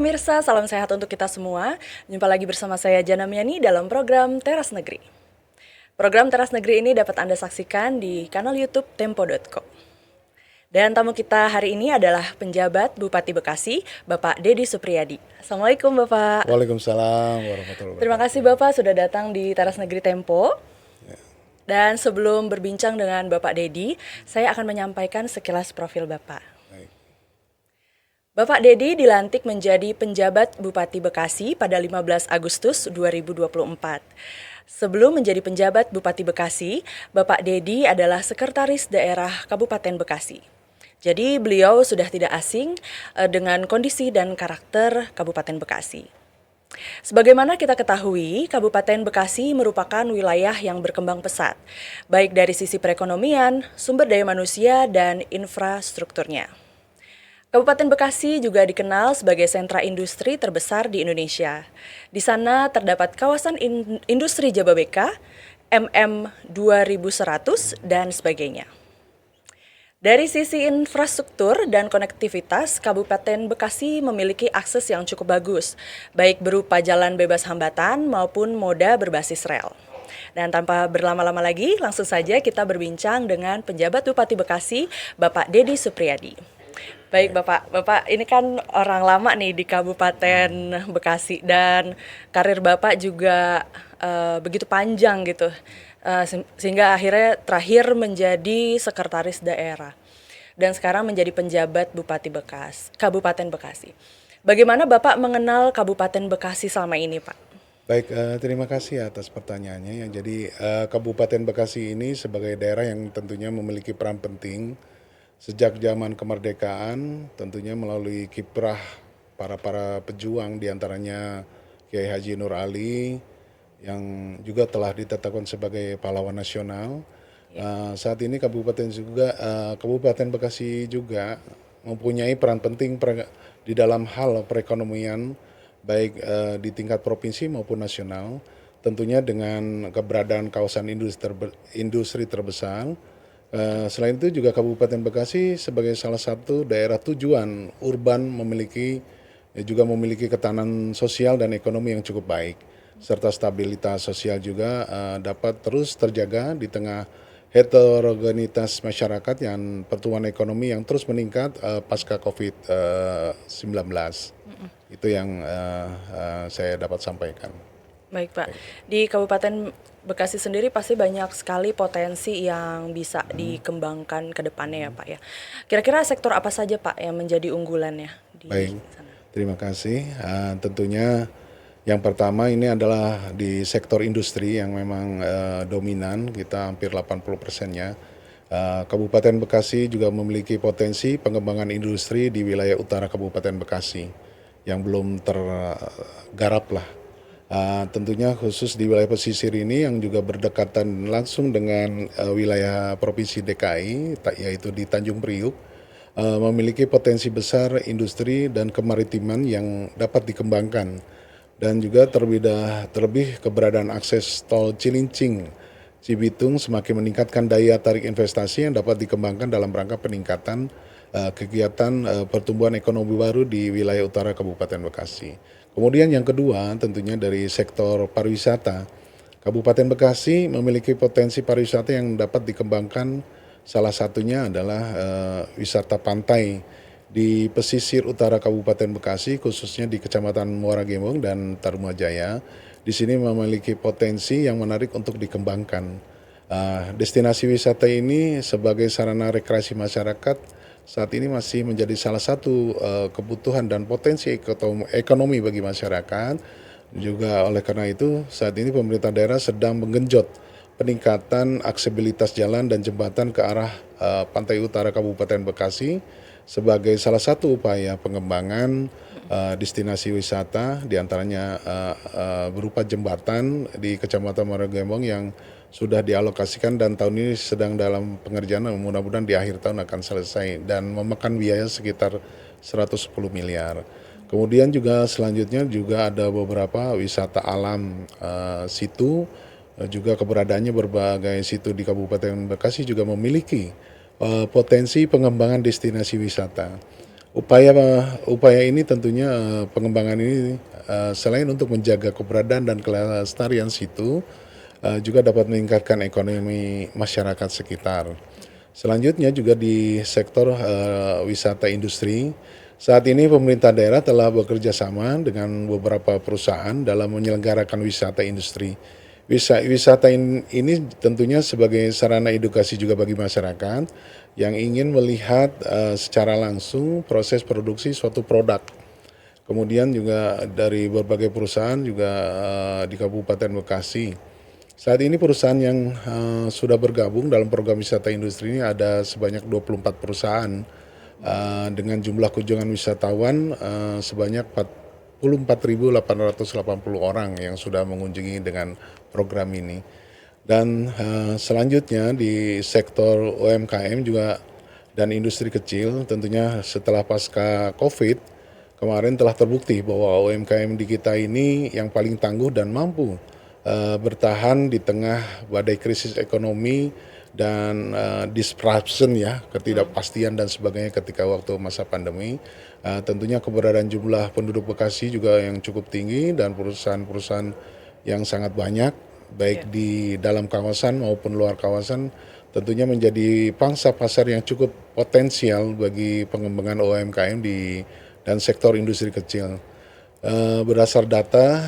Pemirsa, salam sehat untuk kita semua. Jumpa lagi bersama saya Jana Miani dalam program Teras Negeri. Program Teras Negeri ini dapat Anda saksikan di kanal YouTube Tempo.co. Dan tamu kita hari ini adalah penjabat Bupati Bekasi, Bapak Dedi Supriyadi. Assalamualaikum Bapak. Waalaikumsalam warahmatullahi wabarakatuh. Terima kasih Bapak sudah datang di Teras Negeri Tempo. Dan sebelum berbincang dengan Bapak Dedi, saya akan menyampaikan sekilas profil Bapak. Baik. Bapak Dedi dilantik menjadi penjabat Bupati Bekasi pada 15 Agustus 2024. Sebelum menjadi penjabat Bupati Bekasi, Bapak Dedi adalah Sekretaris Daerah Kabupaten Bekasi. Jadi beliau sudah tidak asing dengan kondisi dan karakter Kabupaten Bekasi. Sebagaimana kita ketahui, Kabupaten Bekasi merupakan wilayah yang berkembang pesat, baik dari sisi perekonomian, sumber daya manusia, dan infrastrukturnya. Kabupaten Bekasi juga dikenal sebagai sentra industri terbesar di Indonesia. Di sana terdapat kawasan industri Jababeka, MM2100, dan sebagainya. Dari sisi infrastruktur dan konektivitas, Kabupaten Bekasi memiliki akses yang cukup bagus, baik berupa jalan bebas hambatan maupun moda berbasis rel. Dan tanpa berlama-lama lagi, langsung saja kita berbincang dengan penjabat Bupati Bekasi, Bapak Dedi Supriyadi. Baik Bapak ini kan orang lama nih di Kabupaten Bekasi dan karir Bapak juga begitu panjang gitu. Sehingga akhirnya terakhir menjadi sekretaris daerah dan sekarang menjadi penjabat Bupati Kabupaten Bekasi. Bagaimana Bapak mengenal Kabupaten Bekasi selama ini, Pak? Baik, terima kasih atas pertanyaannya. Jadi Kabupaten Bekasi ini sebagai daerah yang tentunya memiliki peran penting sejak zaman kemerdekaan, tentunya melalui kiprah para pejuang diantaranya Kiai Haji Nur Ali, yang juga telah ditetapkan sebagai pahlawan nasional. Saat ini Kabupaten Bekasi juga mempunyai peran penting di dalam hal perekonomian, baik di tingkat provinsi maupun nasional. Tentunya dengan keberadaan kawasan industri terbesar. Selain itu juga Kabupaten Bekasi sebagai salah satu daerah tujuan urban juga memiliki ketahanan sosial dan ekonomi yang cukup baik, serta stabilitas sosial juga dapat terus terjaga di tengah heterogenitas masyarakat yang pertumbuhan ekonomi yang terus meningkat pasca COVID-19. Itu yang saya dapat sampaikan. Baik Pak, di Kabupaten Bekasi sendiri pasti banyak sekali potensi yang bisa dikembangkan ke depannya ya Pak ya. Kira-kira sektor apa saja Pak yang menjadi unggulannya di sana? Terima kasih. Tentunya yang pertama ini adalah di sektor industri yang memang dominan, kita hampir 80%-nya. Kabupaten Bekasi juga memiliki potensi pengembangan industri di wilayah utara Kabupaten Bekasi yang belum tergarap lah. Tentunya khusus di wilayah pesisir ini yang juga berdekatan langsung dengan wilayah Provinsi DKI, yaitu di Tanjung Priuk, memiliki potensi besar industri dan kemaritiman yang dapat dikembangkan. Dan juga terlebih keberadaan akses tol Cilincing Cibitung semakin meningkatkan daya tarik investasi yang dapat dikembangkan dalam rangka peningkatan kegiatan pertumbuhan ekonomi baru di wilayah utara Kabupaten Bekasi. Kemudian yang kedua tentunya dari sektor pariwisata. Kabupaten Bekasi memiliki potensi pariwisata yang dapat dikembangkan, salah satunya adalah wisata pantai di pesisir utara Kabupaten Bekasi, khususnya di Kecamatan Muara Gembong dan Tarumajaya. Di sini memiliki potensi yang menarik untuk dikembangkan. Destinasi wisata ini sebagai sarana rekreasi masyarakat saat ini masih menjadi salah satu kebutuhan dan potensi ekonomi bagi masyarakat. Juga oleh karena itu saat ini pemerintah daerah sedang menggenjot peningkatan aksesibilitas jalan dan jembatan ke arah pantai utara Kabupaten Bekasi sebagai salah satu upaya pengembangan destinasi wisata, diantaranya berupa jembatan di Kecamatan Muara Gembong yang sudah dialokasikan dan tahun ini sedang dalam pengerjaan, mudah-mudahan di akhir tahun akan selesai dan memakan biaya sekitar 110 miliar. Kemudian juga selanjutnya juga ada beberapa wisata alam situ, juga keberadaannya berbagai situ di Kabupaten Bekasi juga memiliki potensi pengembangan destinasi wisata. Upaya upaya ini tentunya pengembangan ini selain untuk menjaga keberadaan dan kelestarian situ, juga dapat meningkatkan ekonomi masyarakat sekitar. Selanjutnya juga di sektor wisata industri, saat ini pemerintah daerah telah bekerja sama dengan beberapa perusahaan dalam menyelenggarakan wisata industri. Wisata ini tentunya sebagai sarana edukasi juga bagi masyarakat yang ingin melihat secara langsung proses produksi suatu produk. Kemudian juga dari berbagai perusahaan juga di Kabupaten Bekasi. Saat ini perusahaan yang sudah bergabung dalam program wisata industri ini ada sebanyak 24 perusahaan dengan jumlah kunjungan wisatawan sebanyak 44.880 orang yang sudah mengunjungi dengan program ini. Dan selanjutnya di sektor UMKM juga dan industri kecil tentunya setelah pasca Covid kemarin telah terbukti bahwa UMKM di kita ini yang paling tangguh dan mampu bertahan di tengah badai krisis ekonomi dan disruption ya, ketidakpastian dan sebagainya ketika waktu masa pandemi. Tentunya keberadaan jumlah penduduk Bekasi juga yang cukup tinggi dan perusahaan-perusahaan yang sangat banyak Iya. baik di dalam kawasan maupun luar kawasan tentunya menjadi pangsa pasar yang cukup potensial bagi pengembangan UMKM di dan sektor industri kecil. Berdasar data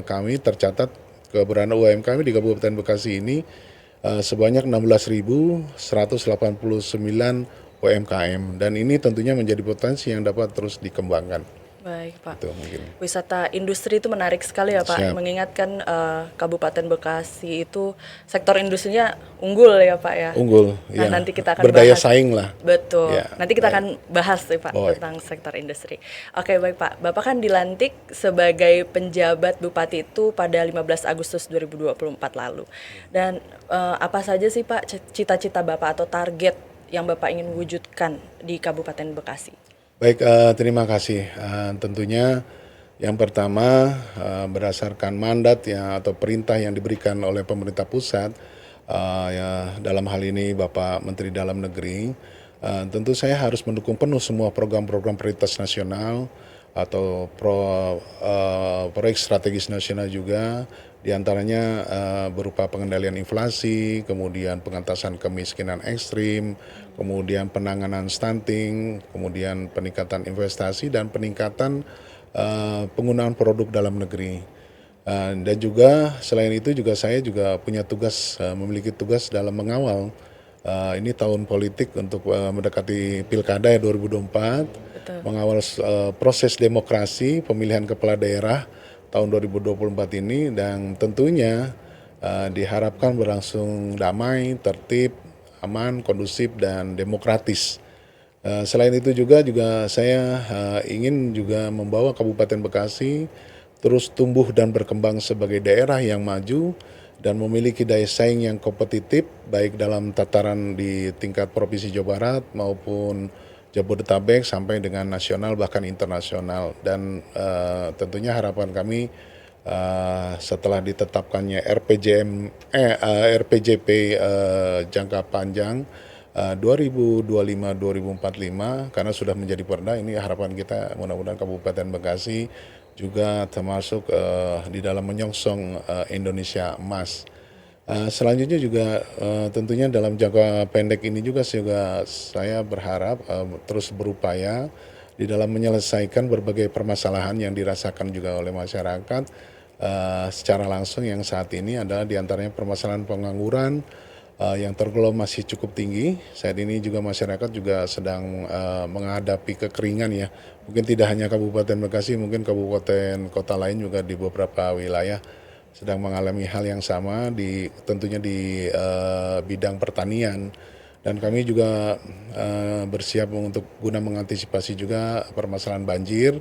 kami tercatat keberadaan UMKM di Kabupaten Bekasi ini sebanyak 16.189 UMKM dan ini tentunya menjadi potensi yang dapat terus dikembangkan. Baik, Pak. Itu mungkin. Wisata industri itu menarik sekali ya, Pak. Siap. Mengingatkan Kabupaten Bekasi itu sektor industrinya unggul ya, Pak ya. Unggul, Nah, ya. nanti kita akan Berdaya bahas. saing lah. Betul. Ya, Nanti kita baik. akan bahas nih, Pak, Baik. tentang sektor industri. Oke, baik, Pak. Bapak kan dilantik sebagai penjabat bupati itu pada 15 Agustus 2024 lalu. Dan apa saja sih, Pak, cita-cita Bapak atau target yang Bapak ingin wujudkan di Kabupaten Bekasi? Baik, terima kasih. Tentunya yang pertama berdasarkan mandat ya atau perintah yang diberikan oleh pemerintah pusat, ya dalam hal ini Bapak Menteri Dalam Negeri, tentu saya harus mendukung penuh semua program-program prioritas nasional atau proyek strategis nasional juga, diantaranya berupa pengendalian inflasi, kemudian pengentasan kemiskinan ekstrim, kemudian penanganan stunting, kemudian peningkatan investasi dan peningkatan penggunaan produk dalam negeri. Dan juga selain itu juga saya juga punya tugas, memiliki tugas dalam mengawal ini tahun politik untuk mendekati Pilkada ya 2024, Betul. mengawal proses demokrasi pemilihan kepala daerah tahun 2024 ini dan tentunya diharapkan berlangsung damai, tertib, aman, kondusif dan demokratis. Selain itu juga saya ingin juga membawa Kabupaten Bekasi terus tumbuh dan berkembang sebagai daerah yang maju dan memiliki daya saing yang kompetitif baik dalam tataran di tingkat Provinsi Jawa Barat maupun Jabodetabek sampai dengan nasional bahkan internasional dan tentunya harapan kami setelah ditetapkannya RPJP jangka panjang 2025-2045 karena sudah menjadi perda ini harapan kita mudah-mudahan Kabupaten Bekasi juga termasuk di dalam menyongsong Indonesia Emas. Selanjutnya juga tentunya dalam jangka pendek ini juga saya berharap terus berupaya di dalam menyelesaikan berbagai permasalahan yang dirasakan juga oleh masyarakat secara langsung yang saat ini adalah diantaranya permasalahan pengangguran yang tergolong masih cukup tinggi. Saat ini juga masyarakat juga sedang menghadapi kekeringan ya. Mungkin tidak hanya Kabupaten Bekasi, mungkin kabupaten kota lain juga di beberapa wilayah sedang mengalami hal yang sama tentunya di bidang pertanian. Dan kami juga bersiap untuk guna mengantisipasi juga permasalahan banjir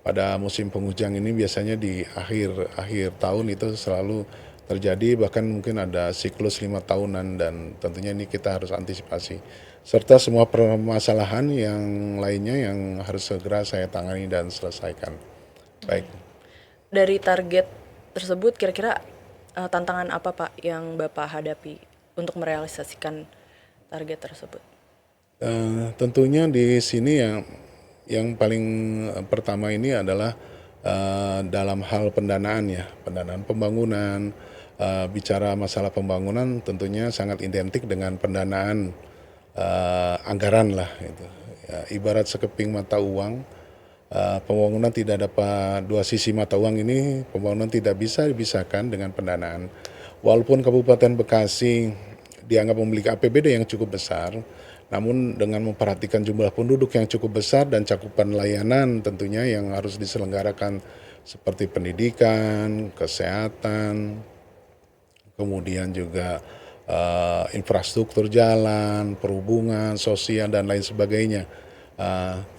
pada musim penghujan ini biasanya di akhir tahun itu selalu terjadi bahkan mungkin ada siklus 5 tahunan dan tentunya ini kita harus antisipasi serta semua permasalahan yang lainnya yang harus segera saya tangani dan selesaikan. Baik. Dari target tersebut kira-kira tantangan apa, Pak, yang Bapak hadapi untuk merealisasikan target tersebut? Tentunya di sini yang yang paling pertama ini adalah dalam hal pendanaan ya, pendanaan pembangunan. Bicara masalah pembangunan tentunya sangat identik dengan pendanaan anggaran lah itu. Ya, ibarat sekeping mata uang, pembangunan tidak dapat dua sisi mata uang ini, pembangunan tidak bisa dipisahkan dengan pendanaan. Walaupun Kabupaten Bekasi dianggap memiliki APBD yang cukup besar, namun dengan memperhatikan jumlah penduduk yang cukup besar dan cakupan layanan tentunya yang harus diselenggarakan seperti pendidikan, kesehatan, kemudian juga infrastruktur jalan, perhubungan, sosial dan lain sebagainya.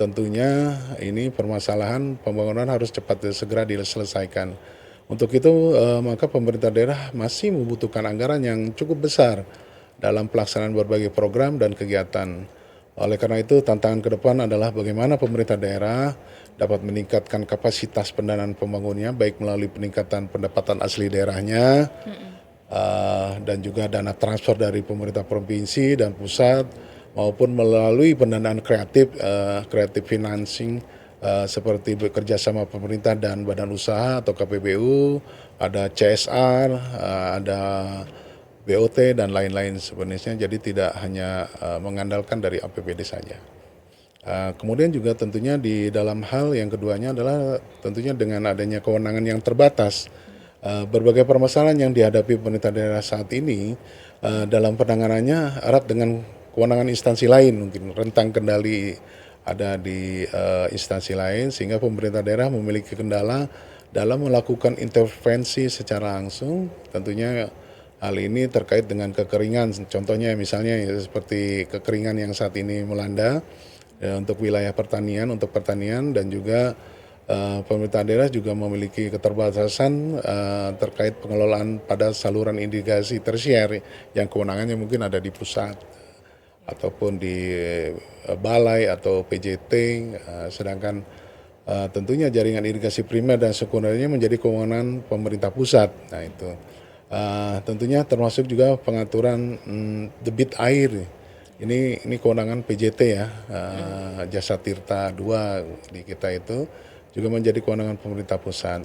Tentunya ini permasalahan pembangunan harus cepat segera diselesaikan. Untuk itu maka pemerintah daerah masih membutuhkan anggaran yang cukup besar dalam pelaksanaan berbagai program dan kegiatan. Oleh karena itu tantangan ke depan adalah bagaimana pemerintah daerah dapat meningkatkan kapasitas pendanaan pembangunannya baik melalui peningkatan pendapatan asli daerahnya dan juga dana transfer dari pemerintah provinsi dan pusat maupun melalui pendanaan kreatif, kreatif financing seperti bekerja sama pemerintah dan badan usaha atau KPBU, ada CSR, ada BOT dan lain-lain sebenarnya. Jadi tidak hanya mengandalkan dari APBD saja. Kemudian juga tentunya di dalam hal yang keduanya adalah tentunya dengan adanya kewenangan yang terbatas. Berbagai permasalahan yang dihadapi pemerintah daerah saat ini dalam penanganannya erat dengan kewenangan instansi lain, mungkin rentang kendali ada di instansi lain sehingga pemerintah daerah memiliki kendala dalam melakukan intervensi secara langsung. Tentunya hal ini terkait dengan kekeringan, contohnya misalnya ya, seperti kekeringan yang saat ini melanda untuk wilayah pertanian, untuk pertanian dan juga pemerintah daerah juga memiliki keterbatasan terkait pengelolaan pada saluran irigasi tersier yang kewenangannya mungkin ada di pusat ataupun di balai atau PJT, sedangkan tentunya jaringan irigasi primer dan sekundernya menjadi kewenangan pemerintah pusat. Nah itu tentunya termasuk juga pengaturan debit air. Ini kewenangan PJT ya, Jasa Tirta 2 di kita itu juga menjadi kewenangan pemerintah pusat.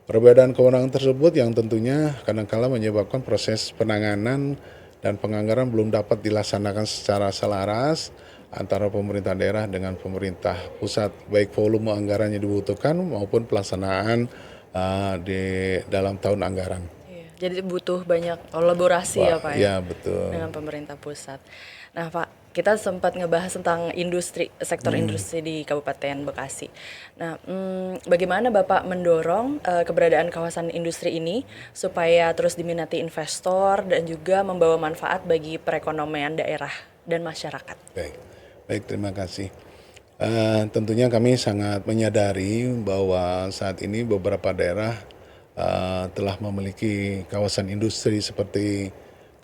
Perbedaan kewenangan tersebut yang tentunya kadang-kala menyebabkan proses penanganan dan penganggaran belum dapat dilaksanakan secara selaras antara pemerintah daerah dengan pemerintah pusat, baik volume anggaran yang dibutuhkan maupun pelaksanaan di dalam tahun anggaran. Iya, jadi butuh banyak kolaborasi ya Pak Ya betul. dengan pemerintah pusat. Nah Pak, kita sempat ngebahas tentang industri, sektor industri di Kabupaten Bekasi. Nah, bagaimana Bapak mendorong keberadaan kawasan industri ini supaya terus diminati investor dan juga membawa manfaat bagi perekonomian daerah dan masyarakat? Baik, terima kasih. Tentunya kami sangat menyadari bahwa saat ini beberapa daerah telah memiliki kawasan industri seperti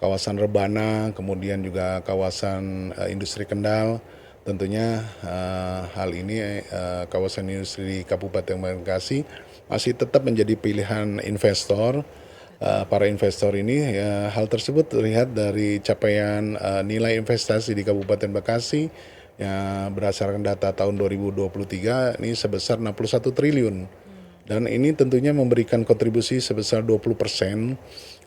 kawasan Rebana, kemudian juga kawasan industri Kendal. Tentunya hal ini kawasan industri di Kabupaten Bekasi masih tetap menjadi pilihan investor. Para investor ini hal tersebut terlihat dari capaian nilai investasi di Kabupaten Bekasi yang berdasarkan data tahun 2023 ini sebesar 61 triliun. Dan ini tentunya memberikan kontribusi sebesar 20%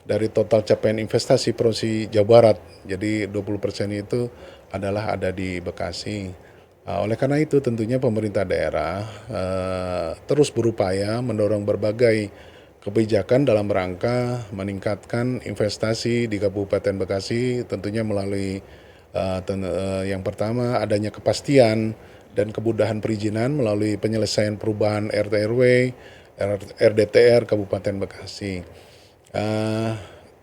dari total capaian investasi Provinsi Jawa Barat. Jadi 20% itu adalah ada di Bekasi. Oleh karena itu tentunya pemerintah daerah terus berupaya mendorong berbagai kebijakan dalam rangka meningkatkan investasi di Kabupaten Bekasi, tentunya melalui yang pertama adanya kepastian dan kemudahan perizinan melalui penyelesaian perubahan RT/RW, RDTR Kabupaten Bekasi.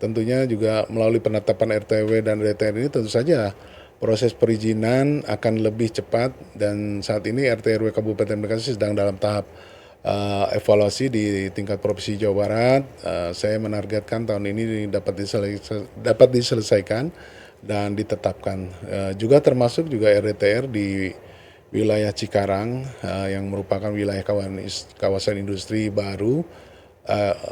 Tentunya juga melalui penetapan RT/RW dan RDTR ini tentu saja proses perizinan akan lebih cepat dan saat ini RT/RW Kabupaten Bekasi sedang dalam tahap evaluasi di tingkat Provinsi Jawa Barat. Saya menargetkan tahun ini dapat diselesaikan dan ditetapkan. Juga termasuk juga RDTR di wilayah Cikarang yang merupakan wilayah kawasan industri baru.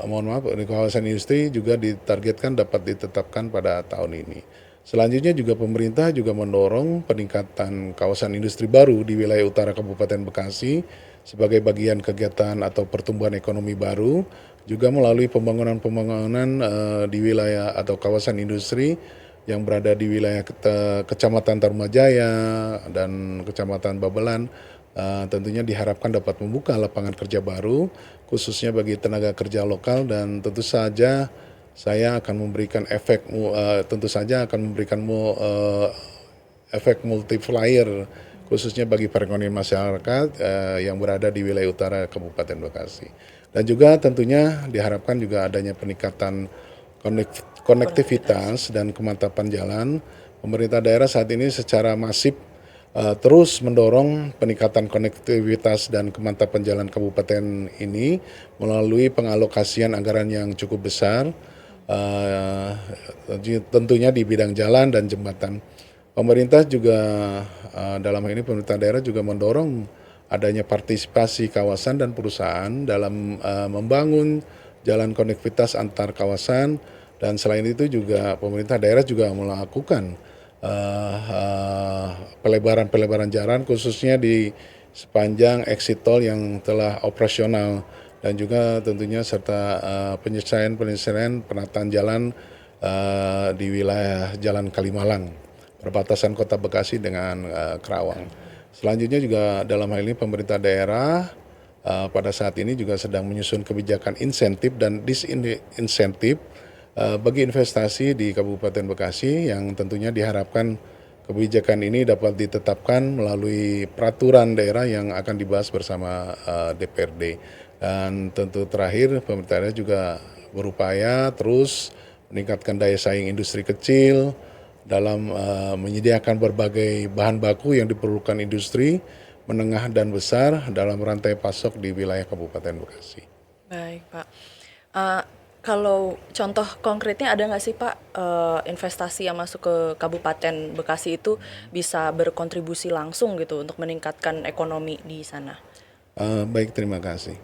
Mohon maaf, di kawasan industri juga ditargetkan dapat ditetapkan pada tahun ini. Selanjutnya juga pemerintah juga mendorong peningkatan kawasan industri baru di wilayah utara Kabupaten Bekasi sebagai bagian kegiatan atau pertumbuhan ekonomi baru, juga melalui pembangunan-pembangunan di wilayah atau kawasan industri yang berada di wilayah Kecamatan Tarumajaya dan Kecamatan Babelan. Tentunya diharapkan dapat membuka lapangan kerja baru khususnya bagi tenaga kerja lokal, dan tentu saja saya akan memberikan efek multiplier khususnya bagi perekonomian masyarakat yang berada di wilayah utara Kabupaten Bekasi. Dan juga tentunya diharapkan juga adanya peningkatan konektivitas dan kemantapan jalan. Pemerintah daerah saat ini secara masif terus mendorong peningkatan konektivitas dan kemantapan jalan kabupaten ini melalui pengalokasian anggaran yang cukup besar, uh, tentunya di bidang jalan dan jembatan. Pemerintah juga dalam hal ini pemerintah daerah juga mendorong adanya partisipasi kawasan dan perusahaan dalam membangun jalan konektivitas antar kawasan, dan selain itu juga pemerintah daerah juga melakukan pelebaran jalan khususnya di sepanjang exit tol yang telah operasional, dan juga tentunya serta penyelesaian penataan jalan di wilayah Jalan Kalimalang perbatasan Kota Bekasi dengan Kerawang. Selanjutnya juga dalam hal ini pemerintah daerah pada saat ini juga sedang menyusun kebijakan insentif dan disinsentif bagi investasi di Kabupaten Bekasi, yang tentunya diharapkan kebijakan ini dapat ditetapkan melalui peraturan daerah yang akan dibahas bersama DPRD. Dan tentu terakhir pemerintah daerah juga berupaya terus meningkatkan daya saing industri kecil dalam menyediakan berbagai bahan baku yang diperlukan industri menengah dan besar dalam rantai pasok di wilayah Kabupaten Bekasi. Baik, Pak. Kalau contoh konkretnya ada nggak sih Pak, investasi yang masuk ke Kabupaten Bekasi itu bisa berkontribusi langsung gitu untuk meningkatkan ekonomi di sana? Baik, terima kasih.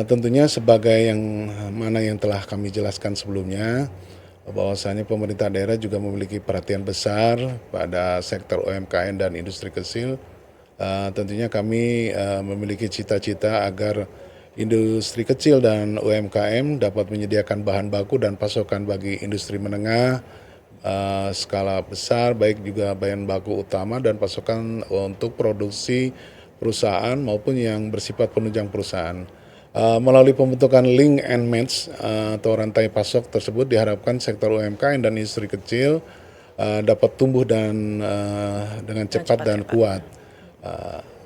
Tentunya sebagai yang mana yang telah kami jelaskan sebelumnya, bahwasanya pemerintah daerah juga memiliki perhatian besar pada sektor UMKM dan industri kecil. Tentunya kami memiliki cita-cita agar industri kecil dan UMKM dapat menyediakan bahan baku dan pasokan bagi industri menengah skala besar, baik juga bahan baku utama dan pasokan untuk produksi perusahaan maupun yang bersifat penunjang perusahaan. Melalui pembentukan link and match atau rantai pasok tersebut diharapkan sektor UMKM dan industri kecil dapat tumbuh dan dengan cepat dan kuat.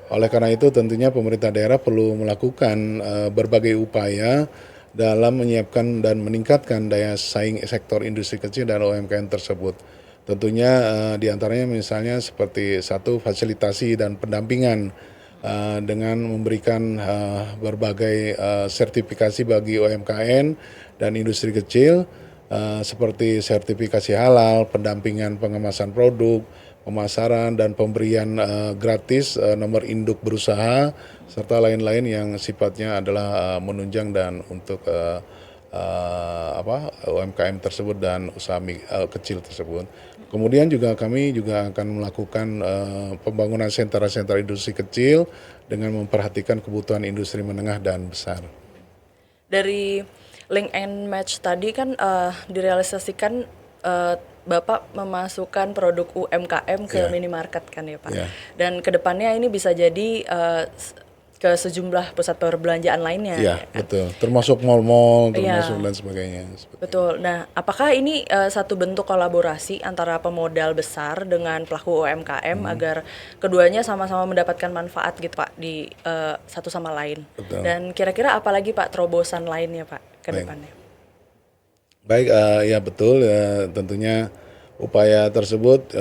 Oleh karena itu tentunya pemerintah daerah perlu melakukan berbagai upaya dalam menyiapkan dan meningkatkan daya saing sektor industri kecil dan UMKM tersebut. Tentunya diantaranya misalnya seperti satu, fasilitasi dan pendampingan dengan memberikan berbagai sertifikasi bagi UMKM dan industri kecil seperti sertifikasi halal, pendampingan pengemasan produk, pemasaran dan pemberian gratis nomor induk berusaha serta lain-lain yang sifatnya adalah menunjang dan untuk UMKM tersebut dan usaha kecil tersebut. Kemudian juga kami juga akan melakukan pembangunan sentra-sentra industri kecil dengan memperhatikan kebutuhan industri menengah dan besar. Dari link and match tadi kan direalisasikan Bapak memasukkan produk UMKM ke minimarket kan ya Pak. Dan kedepannya ini bisa jadi ke sejumlah pusat perbelanjaan lainnya. Iya, kan? betul. Termasuk mal-mal, termasuk dan sebagainya. Betul. Nah, apakah ini satu bentuk kolaborasi antara pemodal besar dengan pelaku UMKM agar keduanya sama-sama mendapatkan manfaat gitu Pak di satu sama lain? Betul. Dan kira-kira apa lagi Pak terobosan lainnya Pak ke depannya? Baik, ya betul. Tentunya upaya tersebut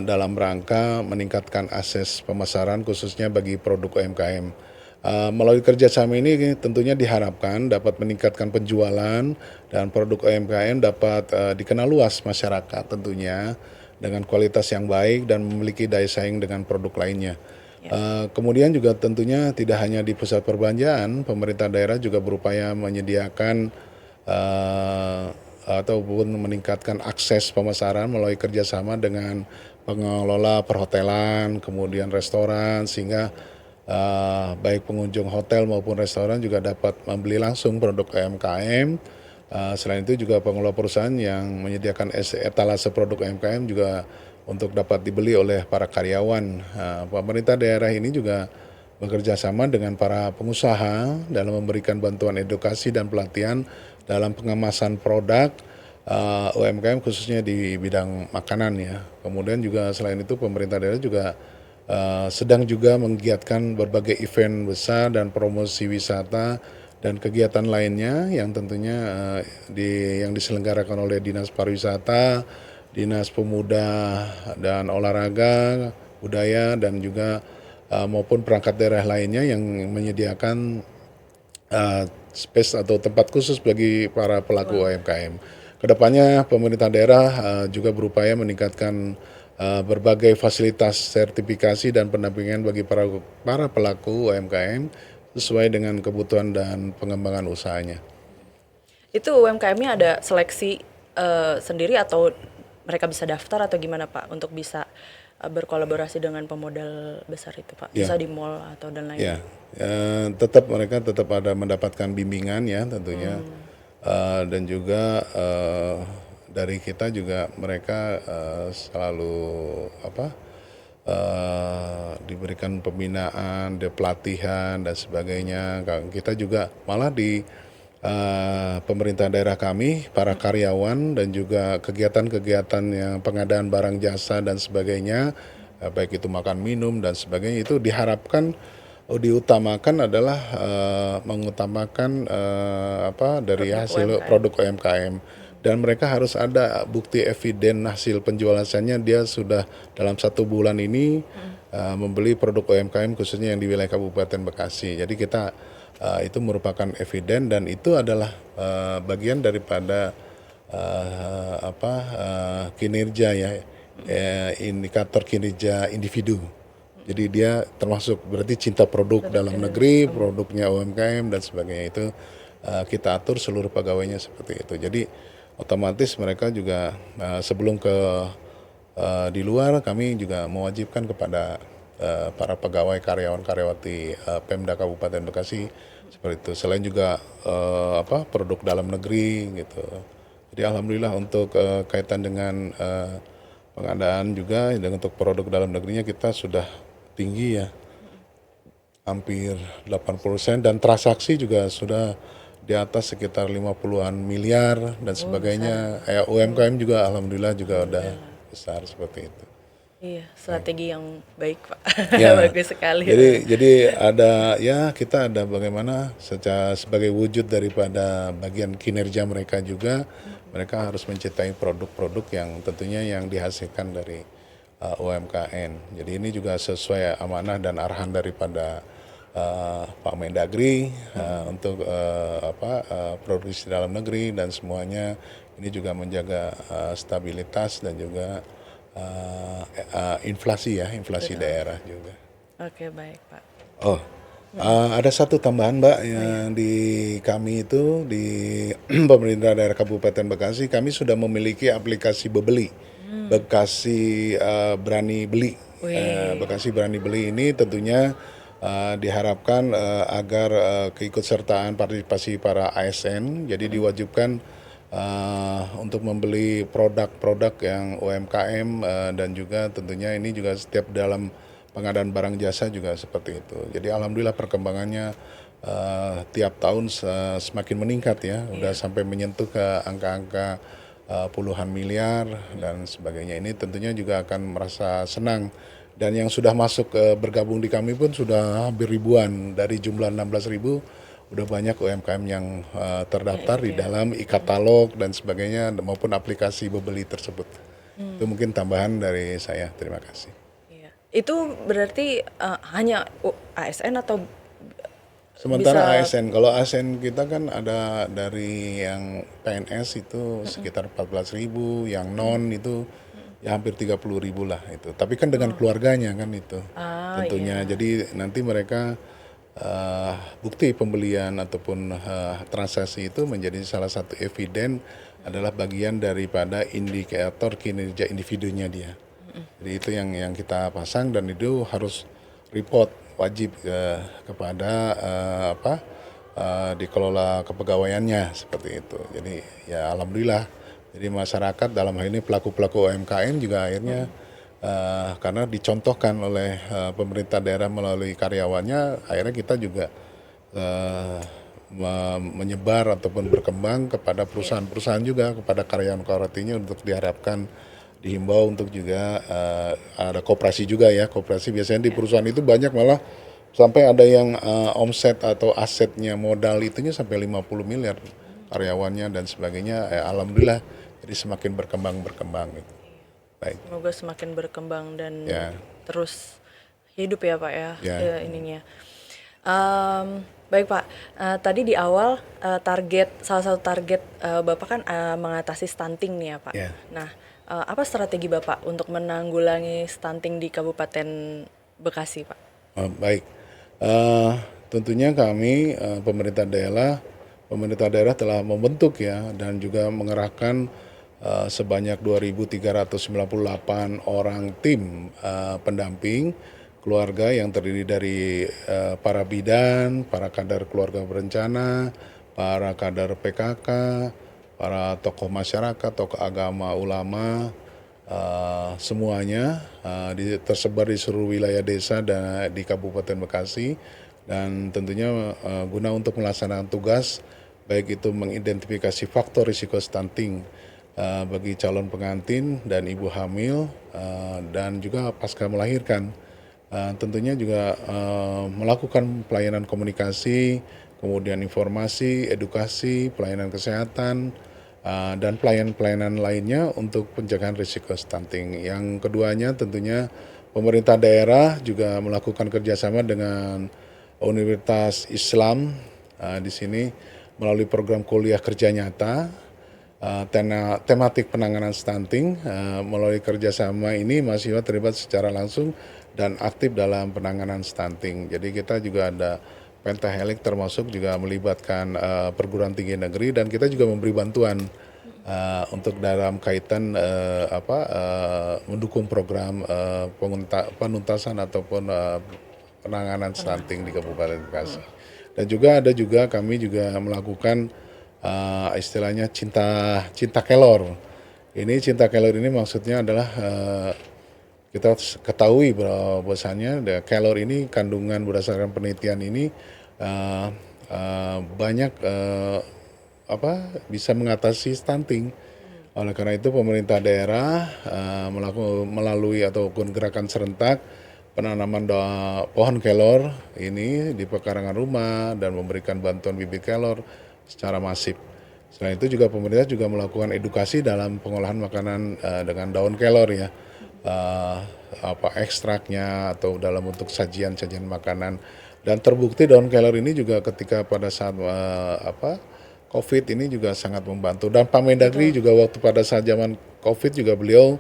dalam rangka meningkatkan akses pemasaran khususnya bagi produk UMKM. Melalui kerjasama ini tentunya diharapkan dapat meningkatkan penjualan dan produk UMKM dapat dikenal luas masyarakat tentunya dengan kualitas yang baik dan memiliki daya saing dengan produk lainnya. Kemudian juga tentunya tidak hanya di pusat perbelanjaan, pemerintah daerah juga berupaya menyediakan ataupun meningkatkan akses pemasaran melalui kerjasama dengan pengelola perhotelan, kemudian restoran, sehingga baik pengunjung hotel maupun restoran juga dapat membeli langsung produk UMKM. Selain itu juga pengelola perusahaan yang menyediakan etalase produk UMKM juga untuk dapat dibeli oleh para karyawan. Pemerintah daerah ini juga bekerja sama dengan para pengusaha dalam memberikan bantuan edukasi dan pelatihan dalam pengemasan produk UMKM khususnya di bidang makanan ya. Kemudian juga selain itu pemerintah daerah juga sedang juga menggiatkan berbagai event besar dan promosi wisata dan kegiatan lainnya yang tentunya yang diselenggarakan oleh Dinas Pariwisata, Dinas Pemuda dan Olahraga, Budaya dan juga maupun perangkat daerah lainnya yang menyediakan space atau tempat khusus bagi para pelaku UMKM. Kedepannya pemerintah daerah juga berupaya meningkatkan berbagai fasilitas sertifikasi dan pendampingan bagi para pelaku UMKM sesuai dengan kebutuhan dan pengembangan usahanya. Itu UMKM-nya ada seleksi sendiri atau mereka bisa daftar atau gimana Pak untuk bisa berkolaborasi dengan pemodal besar itu Pak? Bisa di mall atau dan lain-lain? Tetap mereka tetap ada mendapatkan bimbingan ya tentunya. Dan juga dari kita juga mereka selalu diberikan pembinaan, pelatihan dan sebagainya. Kita juga malah di pemerintah daerah kami, para karyawan dan juga kegiatan-kegiatan yang pengadaan barang jasa dan sebagainya, baik itu makan minum dan sebagainya itu diharapkan diutamakan adalah mengutamakan dari hasil produk UMKM. Dan mereka harus ada bukti eviden hasil penjualannya dia sudah dalam 1 bulan ini membeli produk UMKM khususnya yang di wilayah Kabupaten Bekasi. Jadi kita itu merupakan eviden dan itu adalah bagian daripada kinerja ya, indikator kinerja individu. Jadi dia termasuk berarti cinta produk dalam negeri, produknya UMKM dan sebagainya itu kita atur seluruh pegawainya seperti itu. Jadi otomatis mereka juga sebelum di luar kami juga mewajibkan kepada para pegawai karyawan-karyawati Pemda Kabupaten Bekasi seperti itu. Selain juga produk dalam negeri gitu. Jadi alhamdulillah untuk kaitan dengan pengadaan juga dan untuk produk dalam negerinya kita sudah tinggi ya. Hampir 80% dan transaksi juga sudah di atas sekitar 50-an miliar dan sebagainya. UMKM juga alhamdulillah juga udah besar seperti itu. Iya, strategi yang baik Pak. Ya, Bagus sekali. jadi ada ya kita ada bagaimana sebagai wujud daripada bagian kinerja mereka juga mereka harus mencintai produk-produk yang tentunya yang dihasilkan dari UMKM. Jadi ini juga sesuai amanah dan arahan daripada Pak Mendagri untuk produksi dalam negeri dan semuanya ini juga menjaga stabilitas dan juga inflasi daerah juga. Oke, baik Pak. Ada satu tambahan Mbak yang di kami itu di pemerintah daerah Kabupaten Bekasi kami sudah memiliki aplikasi Bebeli, Bekasi Berani Beli. Bekasi Berani Beli ini tentunya diharapkan agar keikutsertaan partisipasi para ASN, jadi diwajibkan untuk membeli produk-produk yang UMKM dan juga tentunya ini juga setiap dalam pengadaan barang jasa juga seperti itu. Jadi alhamdulillah perkembangannya tiap tahun semakin meningkat ya, udah sampai menyentuh ke angka-angka puluhan miliar dan sebagainya. Ini tentunya juga akan merasa senang. Dan yang sudah masuk bergabung di kami pun sudah hampir ribuan, dari jumlah 16.000 udah banyak UMKM yang terdaftar di dalam e-katalog dan sebagainya maupun aplikasi Bebeli tersebut. Itu mungkin tambahan dari saya. Terima kasih. Iya. Itu berarti hanya ASN atau Sementara bisa ASN, kalau ASN kita kan ada dari yang PNS itu sekitar 14.000, yang non itu ya hampir 30.000 lah itu. Tapi kan dengan keluarganya kan itu tentunya. Jadi nanti mereka bukti pembelian ataupun transaksi itu menjadi salah satu eviden adalah bagian daripada indikator kinerja individunya dia. Jadi itu yang kita pasang dan itu harus report wajib kepada dikelola kepegawaiannya seperti itu. Jadi ya alhamdulillah. Jadi masyarakat dalam hal ini pelaku-pelaku UMKM juga akhirnya karena dicontohkan oleh pemerintah daerah melalui karyawannya, akhirnya kita juga menyebar ataupun berkembang kepada perusahaan-perusahaan juga, kepada karyawan-karyawatinya untuk diharapkan dihimbau untuk juga ada koperasi juga ya. Koperasi biasanya di perusahaan itu banyak malah sampai ada yang omset atau asetnya modal itunya sampai 50 miliar karyawannya dan sebagainya. Alhamdulillah jadi semakin berkembang gitu. Baik. Semoga semakin berkembang dan Ya. terus hidup ya Pak ya, Ya. ininya. Baik Pak, tadi di awal salah satu target Bapak kan mengatasi stunting nih ya Pak. Ya. Nah, apa strategi Bapak untuk menanggulangi stunting di Kabupaten Bekasi Pak? Baik, tentunya kami pemerintah daerah telah membentuk ya dan juga mengerahkan sebanyak 2.398 orang tim pendamping keluarga yang terdiri dari para bidan, para kader keluarga berencana, para kader PKK, para tokoh masyarakat, tokoh agama, ulama, semuanya tersebar di seluruh wilayah desa dan di Kabupaten Bekasi dan tentunya guna untuk melaksanakan tugas baik itu mengidentifikasi faktor risiko stunting bagi calon pengantin dan ibu hamil dan juga pasca melahirkan. Tentunya juga melakukan pelayanan komunikasi, kemudian informasi, edukasi, pelayanan kesehatan, dan pelayanan-pelayanan lainnya untuk pencegahan risiko stunting. Yang keduanya tentunya pemerintah daerah juga melakukan kerjasama dengan Universitas Islam di sini melalui program kuliah kerja nyata tematik penanganan stunting. Melalui kerjasama ini mahasiswa terlibat secara langsung dan aktif dalam penanganan stunting. Jadi kita juga ada Pentahelix termasuk juga melibatkan perguruan tinggi negeri dan kita juga memberi bantuan untuk dalam kaitan mendukung program penuntasan ataupun penanganan stunting di Kabupaten Bekasi. Dan juga kami juga melakukan istilahnya cinta kelor. Ini cinta kelor ini maksudnya adalah kita ketahui bahwasannya kelor ini kandungan berdasarkan penelitian ini banyak bisa mengatasi stunting. Oleh karena itu pemerintah daerah melalui ataupun gerakan serentak penanaman pohon kelor ini di pekarangan rumah dan memberikan bantuan bibit kelor secara masif. Selain itu juga pemerintah juga melakukan edukasi dalam pengolahan makanan dengan daun kelor ya. Ekstraknya atau dalam bentuk sajian makanan dan terbukti daun kelor ini juga ketika pada saat COVID ini juga sangat membantu dan Pak Mendagri juga waktu pada saat zaman COVID juga beliau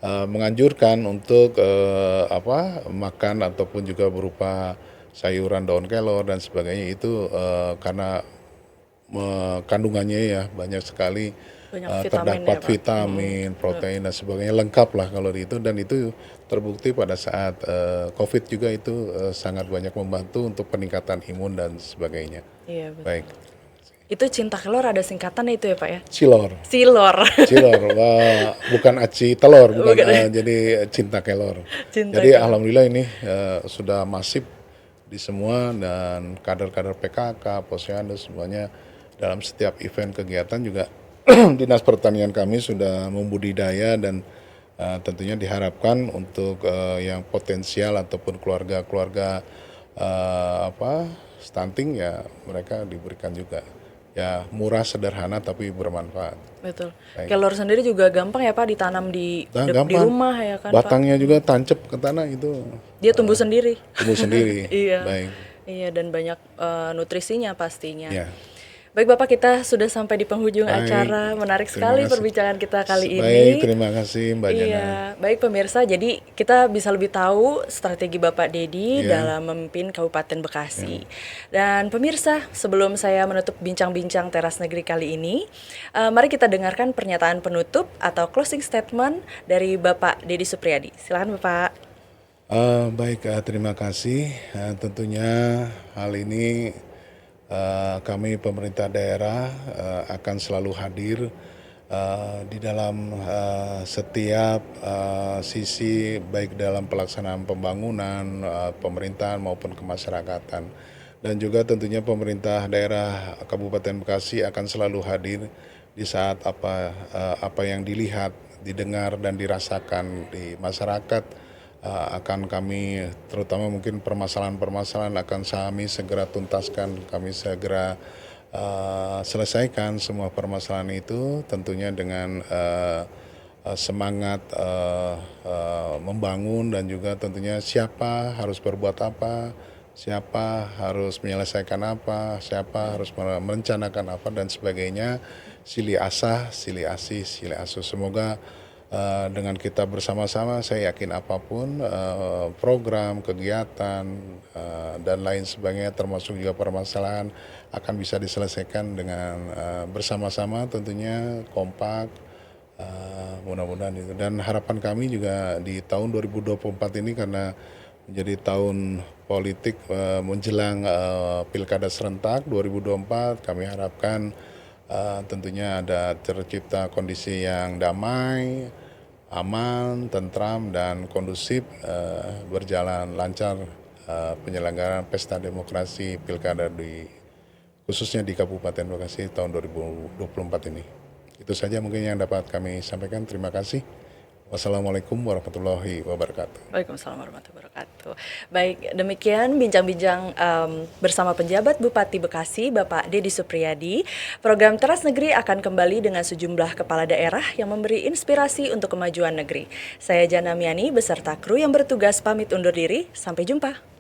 menganjurkan untuk makan ataupun juga berupa sayuran daun kelor dan sebagainya itu karena kandungannya ya banyak sekali terdapat vitamin, protein dan sebagainya lengkap lah kalau itu dan itu terbukti pada saat COVID juga itu sangat banyak membantu untuk peningkatan imun dan sebagainya. Iya betul. Baik. Itu cinta kelor ada singkatannya itu ya Pak ya? Cilor. Bukan aci telur, bukan. Jadi cinta kelor. Jadi alhamdulillah ini sudah masif di semua dan kader-kader PKK, Posyandu semuanya dalam setiap event kegiatan juga Dinas Pertanian kami sudah membudidaya dan tentunya diharapkan untuk yang potensial ataupun keluarga-keluarga stunting ya mereka diberikan juga. Ya murah, sederhana tapi bermanfaat. Betul. Baik. Kelor sendiri juga gampang ya Pak ditanam di rumah ya kan Batangnya Pak? juga tancap ke tanah itu. Dia tumbuh sendiri. Tumbuh sendiri. Iya. Baik. Iya dan banyak nutrisinya pastinya. Ya. Baik Bapak, kita sudah sampai di penghujung Baik, acara. Menarik terima sekali kasih. perbincangan kita kali Baik, ini. terima kasih Mbak Jana. Iya, baik pemirsa. Jadi kita bisa lebih tahu strategi Bapak Dedi Iya, dalam memimpin Kabupaten iya. Bekasi. Dan pemirsa, sebelum saya menutup bincang-bincang teras negeri kali ini, mari kita dengarkan pernyataan penutup atau closing statement dari Bapak Dedi Supriyadi. Silakan Bapak. Baik, terima kasih. Tentunya hal ini kami pemerintah daerah akan selalu hadir di dalam setiap sisi baik dalam pelaksanaan pembangunan pemerintahan maupun kemasyarakatan. Dan juga tentunya pemerintah daerah Kabupaten Bekasi akan selalu hadir di saat apa yang dilihat, didengar dan dirasakan di masyarakat. Akan kami terutama mungkin permasalahan-permasalahan akan kami segera tuntaskan, kami segera selesaikan semua permasalahan itu tentunya dengan semangat membangun dan juga tentunya siapa harus berbuat apa, siapa harus menyelesaikan apa, siapa harus merencanakan apa dan sebagainya. Silih asah, silih asih, silih asuh. Semoga dengan kita bersama-sama, saya yakin apapun program, kegiatan, dan lain sebagainya termasuk juga permasalahan akan bisa diselesaikan dengan bersama-sama tentunya kompak, mudah-mudahan itu. Dan harapan kami juga di tahun 2024 ini karena menjadi tahun politik menjelang Pilkada serentak 2024, kami harapkan tentunya ada tercipta kondisi yang damai, aman, tentram dan kondusif, berjalan lancar penyelenggaraan pesta demokrasi Pilkada khususnya di Kabupaten Bekasi tahun 2024 ini. Itu saja mungkin yang dapat kami sampaikan. Terima kasih. Wassalamualaikum warahmatullahi wabarakatuh. Waalaikumsalam warahmatullahi wabarakatuh. Baik, demikian bincang-bincang bersama penjabat Bupati Bekasi, Bapak Dedi Supriyadi. Program Teras Negeri akan kembali dengan sejumlah kepala daerah yang memberi inspirasi untuk kemajuan negeri. Saya Jana Miani beserta kru yang bertugas pamit undur diri. Sampai jumpa.